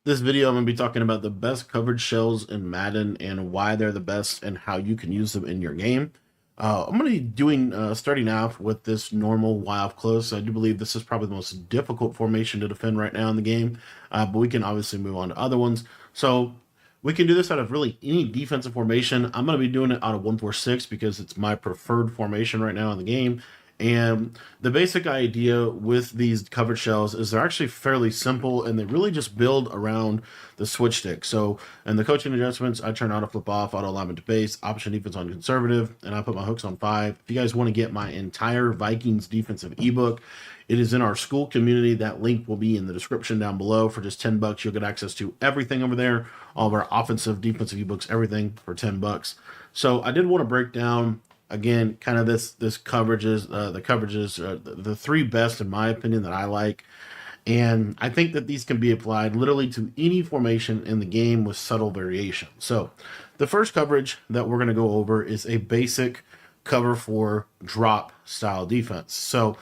This video, I'm going to be talking about the best coverage shells in Madden and why they're the best and how you can use them in your game. I'm going to be doing starting off with this normal wild close. I do believe this is probably the most difficult formation to defend right now in the game, but we can obviously move on to other ones. So we can do this out of really any defensive formation. I'm going to be doing it out of 1-4-6 because it's my preferred formation right now in the game. And the basic idea with these coverage shells is they're actually fairly simple and they really just build around the switch stick. So in the coaching adjustments, I turn auto flip off, auto alignment to base, option defense on conservative, and I put my hooks on 5. If you guys want to get my entire Vikings defensive ebook, it is in our school community. That link will be in the description down below. For just $10, you'll get access to everything over there, all of our offensive, defensive ebooks, everything for $10. So I did want to break down again, kind of this coverages, the coverages, the three best in my opinion that I like, and I think that these can be applied literally to any formation in the game with subtle variation. So, the first coverage that we're going to go over is a basic cover 4 drop style defense. So,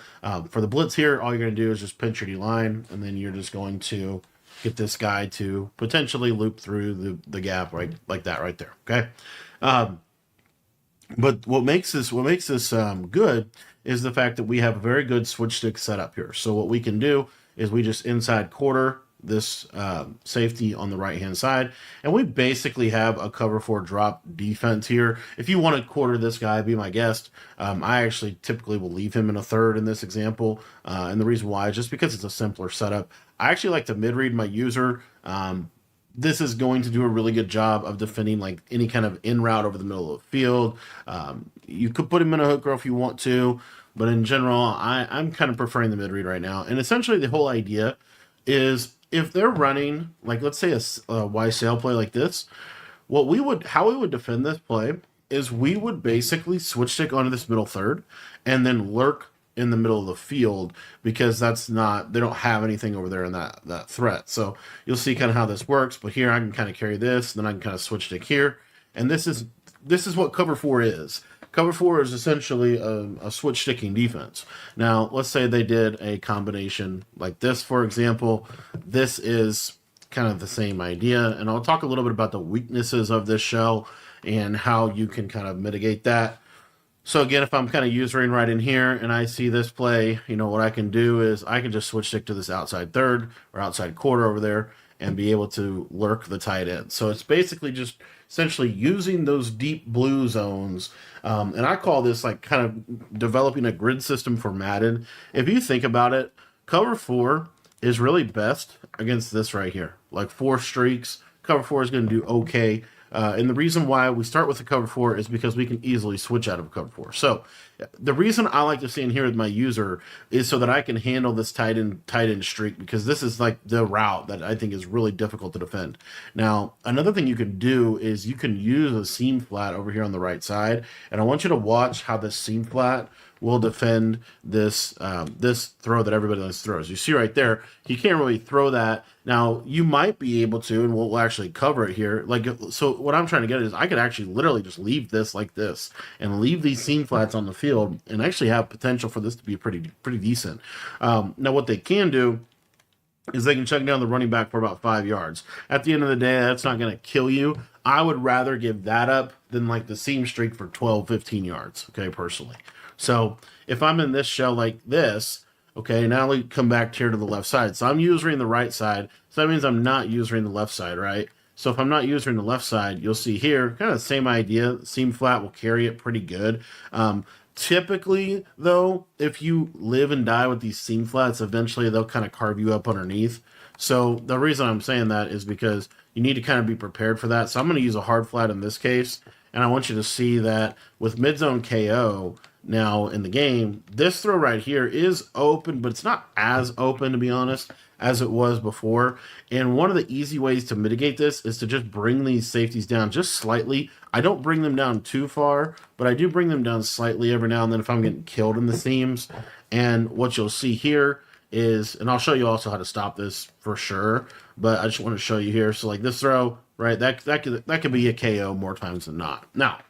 for the blitz here, all you're going to do is just pinch your D line, and then you're just going to get this guy to potentially loop through the gap right like that right there. Okay. But what makes this good is the fact that we have a very good switch stick setup here. So what we can do is we just inside quarter this safety on the right hand side, and we basically have a cover 4 drop defense here. If you want to quarter this guy, be my guest. I actually typically will leave him in a third in this example, and the reason why is just because it's a simpler setup. I actually like to mid read my user. This is going to do a really good job of defending like any kind of in route over the middle of the field. You could put him in a hook row if you want to, but in general, I'm kind of preferring the mid read right now. And essentially, the whole idea is if they're running, like let's say a Y sail play like this, how we would defend this play is we would basically switch stick onto this middle third and then lurk in the middle of the field, because they don't have anything over there in that threat. So you'll see kind of how this works, but here I can kind of carry this, then I can kind of switch stick here. And this is what cover 4 is. Cover 4 is essentially a switch sticking defense. Now, let's say they did a combination like this, for example. This is kind of the same idea, and I'll talk a little bit about the weaknesses of this shell and how you can kind of mitigate that. So again, if I'm kind of usering right in here and I see this play, what I can do is I can just switch stick to this outside third or outside quarter over there and be able to lurk the tight end. So it's basically just essentially using those deep blue zones. And I call this like kind of developing a grid system for Madden. If you think about it, cover 4 is really best against this right here. Like 4 streaks, cover 4 is going to do okay. And the reason why we start with the cover 4 is because we can easily switch out of cover 4. So the reason I like to stay in here with my user is so that I can handle this tight end streak, because this is like the route that I think is really difficult to defend. Now, another thing you can do is you can use a seam flat over here on the right side. And I want you to watch how this seam flat will defend this this throw that everybody else throws. You see right there, he can't really throw that. Now, you might be able to, and we'll actually cover it here. So what I'm trying to get is I could actually literally just leave this like this and leave these seam flats on the field and actually have potential for this to be pretty decent. Now, what they can do is they can check down the running back for about 5 yards. At the end of the day, that's not going to kill you. I would rather give that up than like the seam streak for 12, 15 yards, okay, personally. So if I'm in this shell like this, okay, now we come back here to the left side. So I'm using the right side. So that means I'm not using the left side, right? So if I'm not using the left side, you'll see here, kind of the same idea. Seam flat will carry it pretty good. Typically, though, if you live and die with these seam flats, eventually they'll kind of carve you up underneath. So the reason I'm saying that is because you need to kind of be prepared for that. So I'm going to use a hard flat in this case. And I want you to see that with mid-zone KO, now in the game, this throw right here is open, but it's not as open, to be honest, as it was before. And one of the easy ways to mitigate this is to just bring these safeties down just slightly. I don't bring them down too far, but I do bring them down slightly every now and then if I'm getting killed in the seams. And what you'll see here is, and I'll show you also how to stop this for sure, but I just want to show you here. So like this throw, right, that could be a KO more times than not. Now,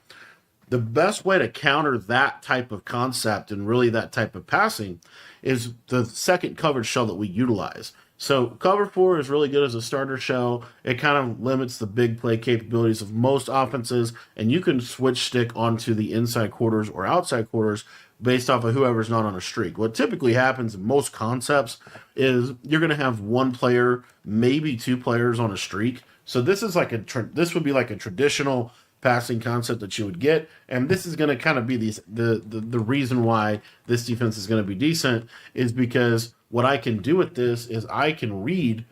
the best way to counter that type of concept and really that type of passing is the second coverage shell that we utilize. So cover four is really good as a starter shell. It kind of limits the big play capabilities of most offenses, and you can switch stick onto the inside quarters or outside quarters based off of whoever's not on a streak. What typically happens in most concepts is you're going to have one player, maybe two players on a streak. So this is like this would be like a traditional passing concept that you would get, and this is going to kind of be the reason why this defense is going to be decent is because what I can do with this is I can read.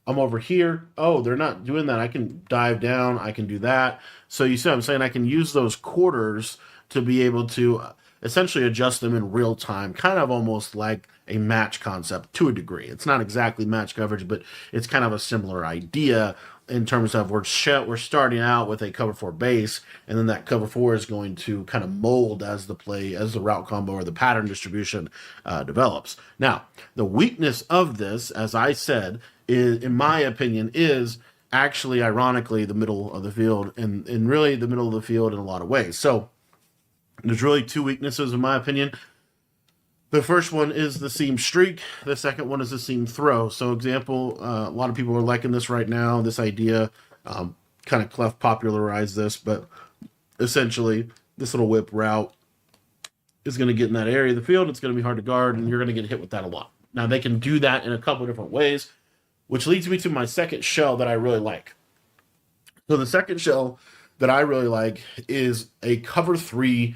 I'm over here. Oh, they're not doing that. I can dive down. I can do that. So you see what I'm saying? I can use those quarters to be able to essentially adjust them in real time, kind of almost like a match concept to a degree. It's not exactly match coverage, but it's kind of a similar idea in terms of we're starting out with a cover four base, and then that cover four is going to kind of mold as the route combo or the pattern distribution develops. Now, the weakness of this, as I said, is, in my opinion, is actually ironically the middle of the field, and really the middle of the field in a lot of ways. So there's really two weaknesses, in my opinion. The first one is the seam streak. The second one is the seam throw. So, example, a lot of people are liking this right now. This idea, kind of Clef popularized this, but essentially, this little whip route is going to get in that area of the field. It's going to be hard to guard, and you're going to get hit with that a lot. Now, they can do that in a couple of different ways, which leads me to my second shell that I really like. So, the second shell that I really like is a cover three,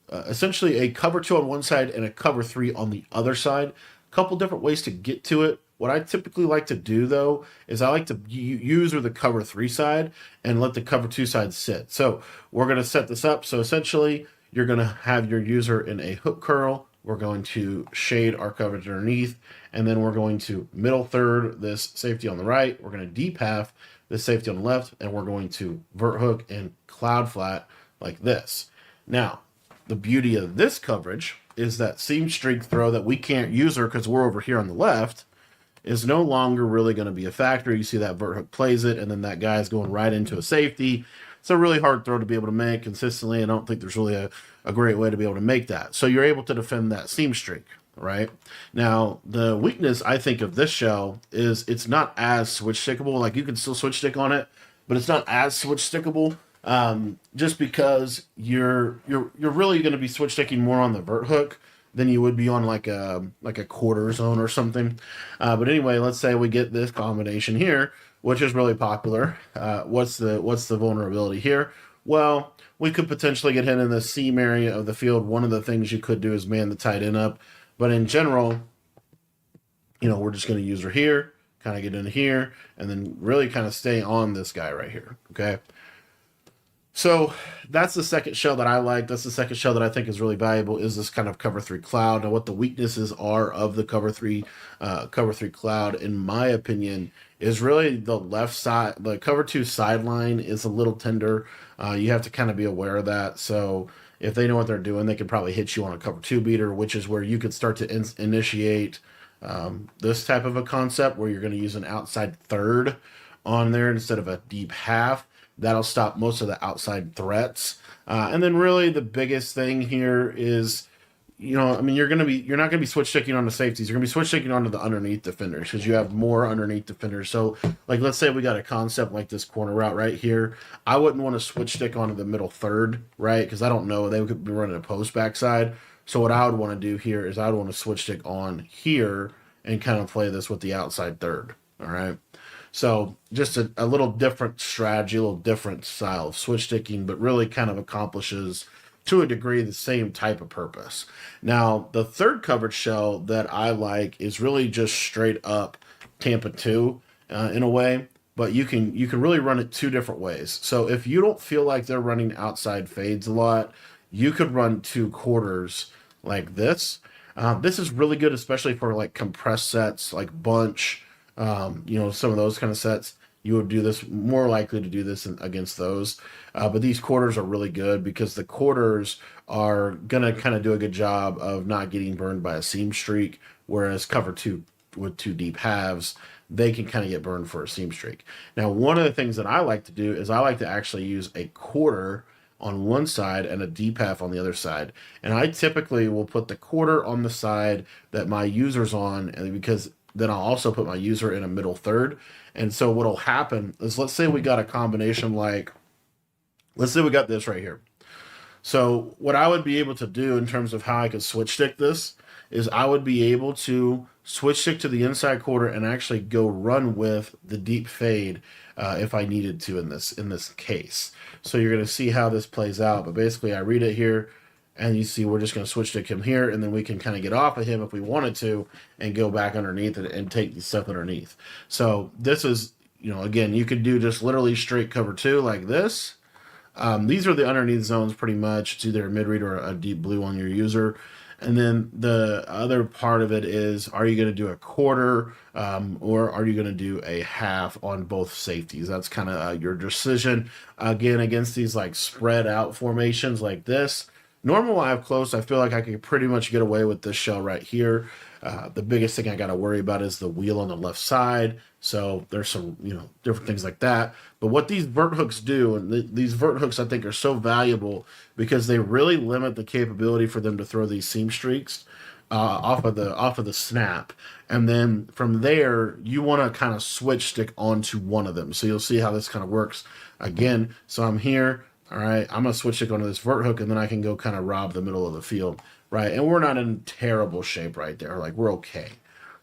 essentially a cover two on one side and a cover three on the other side. A couple different ways to get to it. What I typically like to do, though, is I like to use the cover three side and let the cover two side sit. So we're going to set this up. So essentially, you're going to have your user in a hook curl. We're going to shade our coverage underneath, and then we're going to middle third this safety on the right. We're going to deep half this safety on the left, and we're going to vert hook and cloud flat like this. Now, the beauty of this coverage is that seam streak throw that we can't use her because we're over here on the left is no longer really going to be a factor. You see that vert hook plays it, and then that guy is going right into a safety. It's a really hard throw to be able to make consistently. I don't think there's really a great way to be able to make that. So you're able to defend that seam streak, right? Now, the weakness, I think, of this shell is it's not as switch stickable. Like, you can still switch stick on it, but it's not as switch stickable. Just because you're really going to be switch sticking more on the vert hook than you would be on like a quarter zone or something. But anyway, let's say we get this combination here, which is really popular. What's the vulnerability here? Well, we could potentially get hit in the seam area of the field. One of the things you could do is man the tight end up, but in general, we're just going to use her here, kind of get in here, and then really kind of stay on this guy right here. Okay. So that's the second shell that I like. That's the second shell that I think is really valuable, is this kind of cover three cloud. Now, what the weaknesses are of the cover three cloud, in my opinion, is really the left side. The cover two sideline is a little tender. You have to kind of be aware of that. So if they know what they're doing, they could probably hit you on a cover two beater, which is where you could start to initiate this type of a concept where you're going to use an outside third on there instead of a deep half. That'll stop most of the outside threats. And then really the biggest thing here is, you're not going to be switch sticking on the safeties. You're going to be switch sticking onto the underneath defenders because you have more underneath defenders. So, like, let's say we got a concept like this corner route right here. I wouldn't want to switch stick onto the middle third, right? Because I don't know. They could be running a post backside. So what I would want to do here is I would want to switch stick on here and kind of play this with the outside third. All right. So just a little different strategy, a little different style of switch sticking, but really kind of accomplishes to a degree the same type of purpose. Now, the third coverage shell that I like is really just straight up Tampa 2 in a way, but you can really run it two different ways. So if you don't feel like they're running outside fades a lot, you could run two quarters like this. This is really good, especially for like compressed sets, like bunch, some of those kind of sets. You would do this, more likely to do this against those. But these quarters are really good because the quarters are going to kind of do a good job of not getting burned by a seam streak, whereas cover two with two deep halves, they can kind of get burned for a seam streak. Now, one of the things that I like to do is I like to actually use a quarter on one side and a deep half on the other side. And I typically will put the quarter on the side that my user's on, and because then I'll also put my user in a middle third. And so what'll happen is, let's say we got a combination like, let's say we got this right here. So what I would be able to do in terms of how I could switch stick this is I would be able to switch stick to the inside quarter and actually go run with the deep fade if I needed to in this case. So you're going to see how this plays out. But basically, I read it here, and you see we're just going to switch stick him here, and then we can kind of get off of him if we wanted to and go back underneath it and take the stuff underneath. So this is, again, you could do just literally straight cover two like this. These are the underneath zones pretty much. It's either a mid-read or a deep blue on your user. And then the other part of it is, are you going to do a quarter or are you going to do a half on both safeties? That's kind of your decision. Again, against these like spread out formations like this, normal live close, I feel like I could pretty much get away with this shell right here. The biggest thing I got to worry about is the wheel on the left side. So there's some, different things like that. But what these vert hooks do, and these vert hooks I think are so valuable because they really limit the capability for them to throw these seam streaks off of the snap. And then from there, you want to kind of switch stick onto one of them. So you'll see how this kind of works again. So I'm here. All right, I'm going to switch stick onto this vert hook, and then I can go kind of rob the middle of the field, right? And we're not in terrible shape right there. Like, we're okay.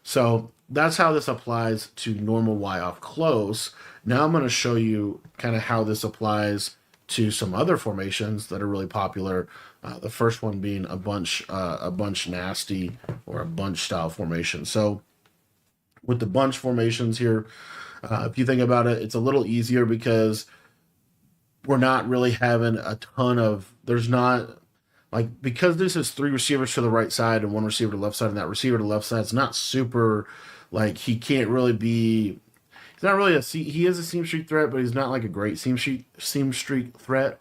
So that's how this applies to normal Y off close. Now I'm going to show you kind of how this applies to some other formations that are really popular. The first one being a bunch nasty or a bunch style formation. So with the bunch formations here, if you think about it, it's a little easier because we're not really having a ton of, there's not, like, because this is three receivers to the right side and one receiver to the left side, and that receiver to the left side, it's not super, like, he can't really be, he's not really he is a seam streak threat, but he's not like a great seam streak threat.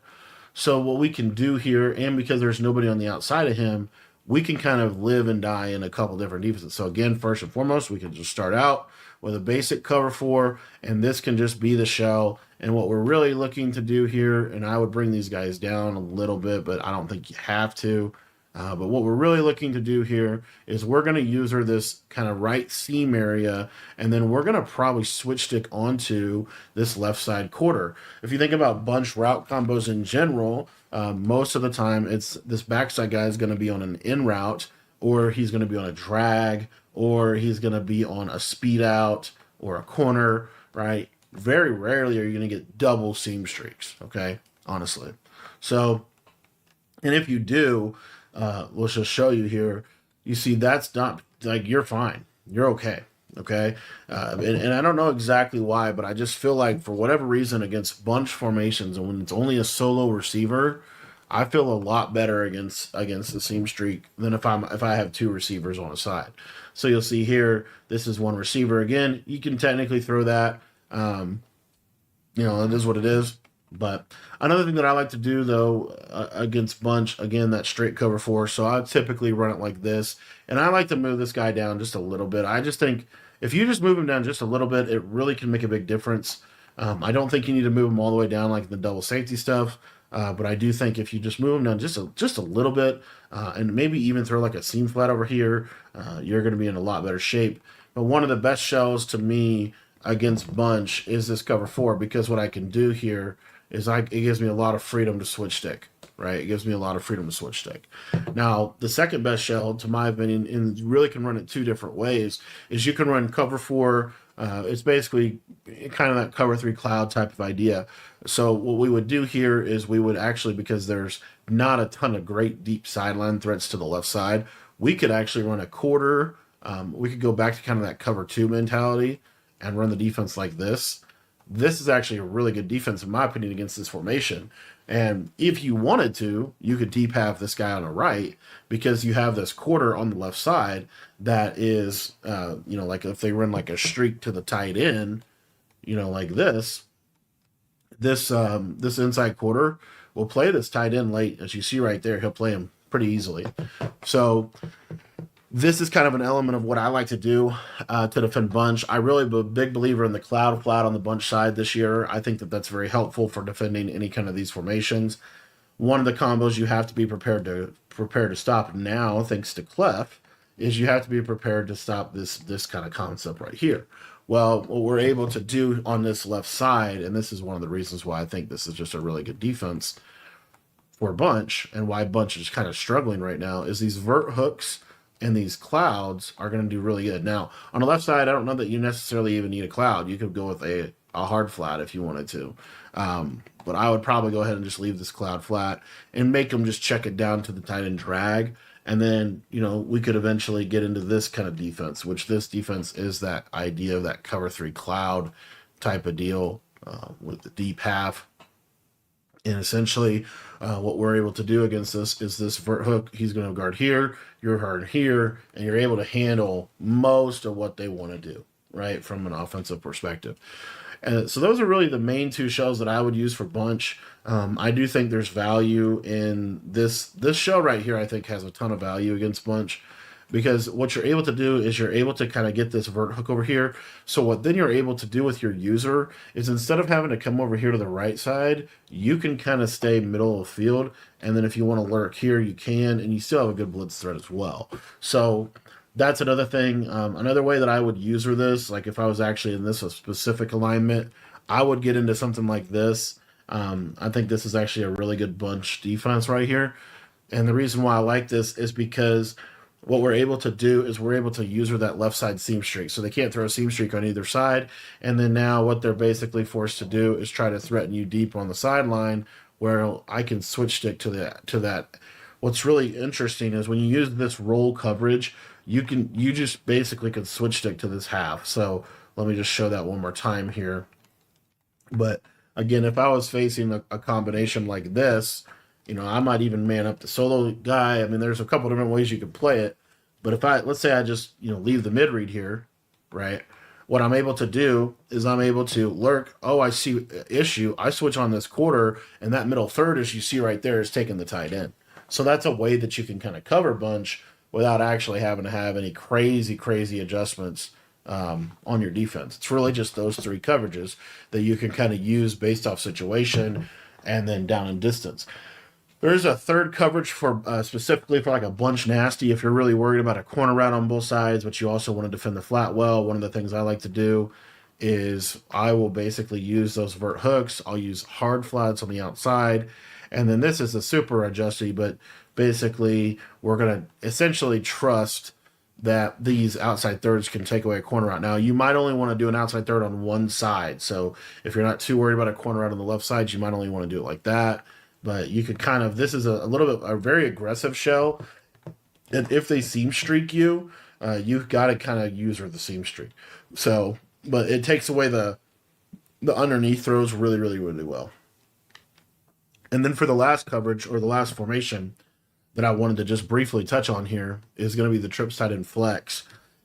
So what we can do here, and because there's nobody on the outside of him, we can kind of live and die in a couple different defenses. So again, first and foremost, we can just start out with a basic cover four, and this can just be the shell. And what we're really looking to do here, and I would bring these guys down a little bit, but I don't think you have to. But what we're really looking to do here is we're going to use her this kind of right seam area, and then we're going to probably switch stick onto this left side quarter. If you think about bunch route combos in general, most of the time it's this backside guy is going to be on an in route, or he's going to be on a drag, or he's going to be on a speed out or a corner, right? Very rarely are you going to get double seam streaks, okay? Honestly. So, and if you do, let's just show you here. You see, that's not, like, you're fine. You're okay, okay? And I don't know exactly why, but I just feel like for whatever reason against bunch formations and when it's only a solo receiver, I feel a lot better against the seam streak than if I have two receivers on a side. So you'll see here, this is one receiver. Again, you can technically throw that. It is what it is. But another thing that I like to do, though, against bunch, again, that straight cover four. So I typically run it like this. And I like to move this guy down just a little bit. I just think if you just move him down just a little bit, it really can make a big difference. I don't think you need to move him all the way down like the double safety stuff. But I do think if you just move him down just a little bit, and maybe even throw like a seam flat over here, you're going to be in a lot better shape. But one of the best shells to me against bunch is this cover four, because what I can do here is it gives me a lot of freedom to switch stick, right? It gives me a lot of freedom to switch stick. Now, the second best shell, to my opinion, and you really can run it two different ways, is you can run cover four. It's basically kind of that cover three cloud type of idea. So what we would do here is we would actually, because there's not a ton of great deep sideline threats to the left side, we could actually run a quarter. We could go back to kind of that cover two mentality and run the defense like this. This is actually a really good defense, in my opinion, against this formation. And if you wanted to, you could deep half this guy on the right, because you have this quarter on the left side that is, like if they run like a streak to the tight end, like this inside quarter will play this tight end late. As you see right there, he'll play him pretty easily. So this is kind of an element of what I like to do to defend bunch. I really am a big believer in the cloud flat on the bunch side this year. I think that that's very helpful for defending any kind of these formations. One of the combos you have to be prepared to stop now, thanks to Clef, is you have to be prepared to stop this kind of concept right here. Well, what we're able to do on this left side, and this is one of the reasons why I think this is just a really good defense for Bunch, and why Bunch is kind of struggling right now, is these vert hooks and these clouds are going to do really good. Now, on the left side, I don't know that you necessarily even need a cloud. You could go with a hard flat if you wanted to. But I would probably go ahead and just leave this cloud flat and make them just check it down to the tight end drag. And then, we could eventually get into this kind of defense, which this defense is that idea of that cover three cloud type of deal with the deep half. And essentially, what we're able to do against this is this vert hook. He's going to guard here, you're guard here, and you're able to handle most of what they want to do, right, from an offensive perspective. So those are really the main two shells that I would use for Bunch. I do think there's value in this. This shell right here, I think, has a ton of value against Bunch, because what you're able to do is you're able to kind of get this vert hook over here. So what then you're able to do with your user is, instead of having to come over here to the right side, you can kind of stay middle of the field. And then if you want to lurk here, you can, and you still have a good blitz threat as well. So that's another thing. Another way that I would user this, like if I was actually in this a specific alignment, I would get into something like this. I think this is actually a really good Bunch defense right here. And the reason why I like this is because what we're able to do is we're able to user that left side seam streak. So they can't throw a seam streak on either side. And then now what they're basically forced to do is try to threaten you deep on the sideline, where I can switch stick to that. What's really interesting is when you use this roll coverage, you just basically can switch stick to this half. So let me just show that one more time here. But again, if I was facing a combination like this, I might even man up the solo guy. I mean, there's a couple different ways you could play it. But let's say I just, leave the mid read here, right? What I'm able to do is I'm able to lurk. Oh, I see issue. I switch on this quarter, and that middle third, as you see right there, is taking the tight end. So that's a way that you can kind of cover Bunch without actually having to have any crazy adjustments on your defense. It's really just those three coverages that you can kind of use based off situation and then down and distance. There's a third coverage for specifically for like a Bunch nasty if you're really worried about a corner route on both sides, but you also want to defend the flat well. One of the things I like to do is I will basically use those vert hooks. I'll use hard flats on the outside. And then this is a super adjusty, but basically we're going to essentially trust that these outside thirds can take away a corner route. Now, you might only want to do an outside third on one side. So if you're not too worried about a corner route on the left side, you might only want to do it like that. But you could kind of, this is a little bit, a very aggressive shell. And if they seam streak you, you've got to kind of use the seam streak. So, but it takes away the underneath throws really well. And then for the last coverage, or the last formation that I wanted to just briefly touch on here, is going to be the trips tight end flex.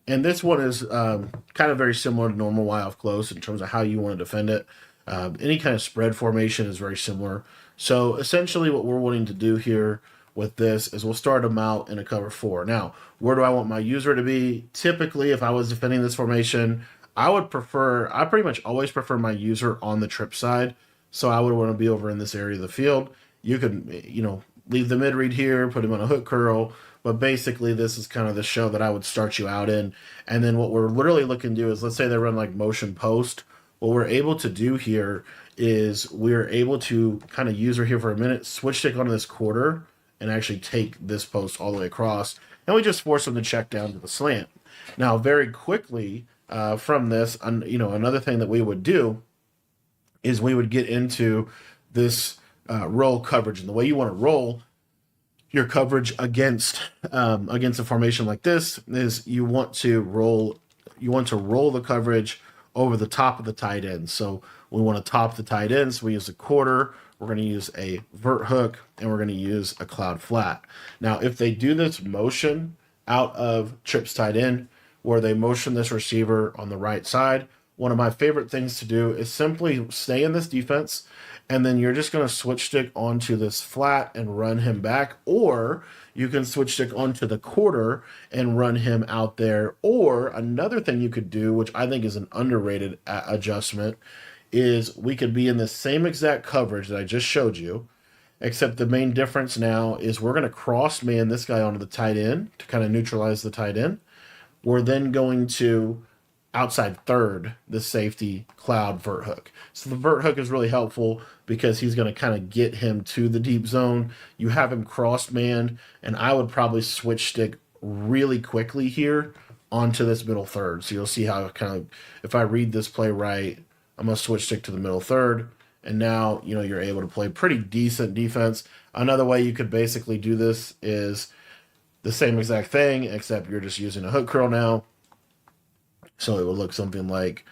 And this one is kind of very similar to normal Y off close in terms of how you want to defend it. Any kind of spread formation is very similar. So essentially what we're wanting to do here with this is we'll start them out in a cover 4. Now, where do I want my user to be? Typically, if I was defending this formation, I pretty much always prefer my user on the trip side. So I would want to be over in this area of the field. You could, leave the mid read here, put him on a hook curl. But basically, this is kind of the show that I would start you out in. And then what we're literally looking to do is, let's say they run like motion post. What we're able to do here is we're able to kind of use her here for a minute, switch stick onto this quarter, and actually take this post all the way across. And we just force them to check down to the slant. Now, very quickly from this, another thing that we would do is we would get into this roll coverage. And the way you want to roll your coverage against a formation like this is you want to roll the coverage over the top of the tight end. So we want to top the tight end. So we use a quarter, we're going to use a vert hook, and we're going to use a cloud flat. Now, if they do this motion out of trips tight end, where they motion this receiver on the right side, one of my favorite things to do is simply stay in this defense, and then you're just going to switch stick onto this flat and run him back, or you can switch stick onto the quarter and run him out there. Or another thing you could do, which I think is an underrated adjustment, is we could be in the same exact coverage that I just showed you, except the main difference now is we're going to cross man this guy onto the tight end to kind of neutralize the tight end. We're then going to outside third the safety cloud vert hook. So the vert hook is really helpful because he's going to kind of get him to the deep zone. You have him cross manned, and I would probably switch stick really quickly here onto this middle third. So you'll see how kind of, if I read this play right, I'm going to switch stick to the middle third. And now, you're able to play pretty decent defense. Another way you could basically do this is the same exact thing, except you're just using a hook curl now. So it would look something like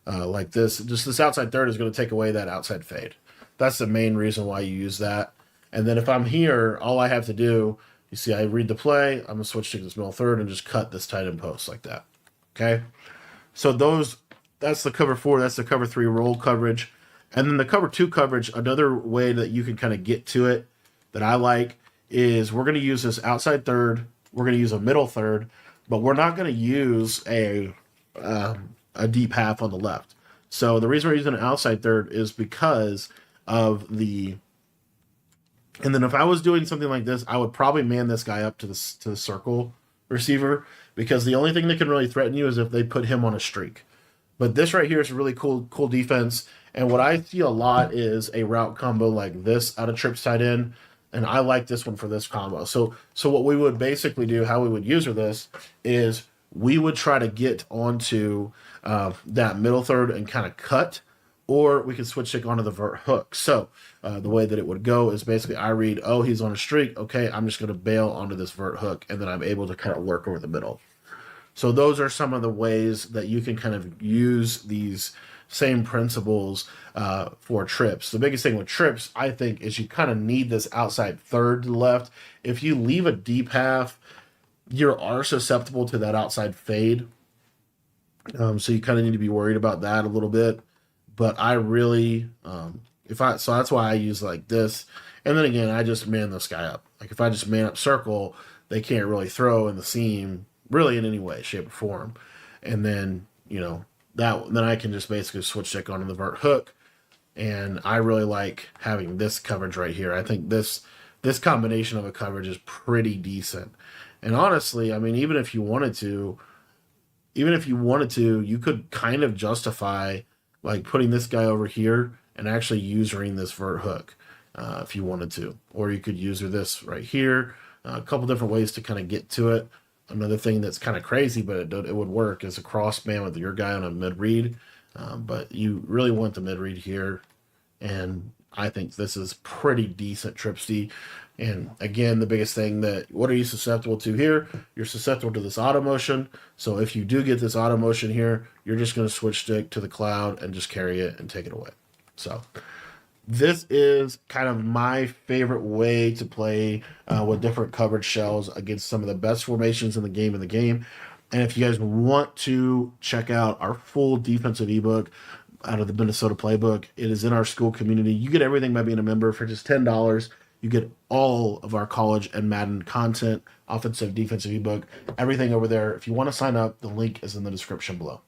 this. Just this outside third is going to take away that outside fade. That's the main reason why you use that. And then if I'm here, all I have to do, you see I read the play, I'm going to switch to this middle third and just cut this tight end post like that. Okay? So that's the cover 4, that's the cover 3 roll coverage. And then the cover 2 coverage, another way that you can kind of get to it that I like is we're going to use this outside third, we're going to use a middle third, but we're not going to use a deep half on the left. So the reason we're using an outside third is because of and then if I was doing something like this, I would probably man this guy up to the circle receiver, because the only thing that can really threaten you is if they put him on a streak. But this right here is a really cool defense. And what I see a lot is a route combo like this out of trips tight end. And I like this one for this combo. So what we would basically do, how we would use this is we would try to get onto that middle third and kind of cut, or we could switch stick onto the vert hook. So the way that it would go is basically I read, oh, he's on a streak. Okay, I'm just going to bail onto this vert hook, and then I'm able to kind of work over the middle. So those are some of the ways that you can kind of use these same principles for trips. The biggest thing with trips, I think, is you kind of need this outside third to the left. If you leave a deep half, you are susceptible to that outside fade. So you kind of need to be worried about that a little bit. But I really, so that's why I use like this. And then again, I just man this guy up. Like if I just man up circle, they can't really throw in the seam really in any way, shape, or form. And then, then I can just basically switch stick onto the vert hook. And I really like having this coverage right here. I think this combination of a coverage is pretty decent. And honestly, I mean, even if you wanted to, you could kind of justify like putting this guy over here and actually using this vert hook if you wanted to. Or you could use this right here. A couple different ways to kind of get to it. Another thing that's kind of crazy, but it would work, is a cross man with your guy on a mid read. But you really want the mid read here. And I think this is pretty decent tripsy. And again, the biggest thing what are you susceptible to here? You're susceptible to this auto motion. So if you do get this auto motion here, you're just going to switch stick to the cloud and just carry it and take it away. So this is kind of my favorite way to play with different coverage shells against some of the best formations in the game. And if you guys want to check out our full defensive ebook out of the Minnesota Playbook, it is in our school community. You get everything by being a member for just $10. You get all of our college and Madden content, offensive, defensive ebook, everything over there. If you want to sign up, the link is in the description below.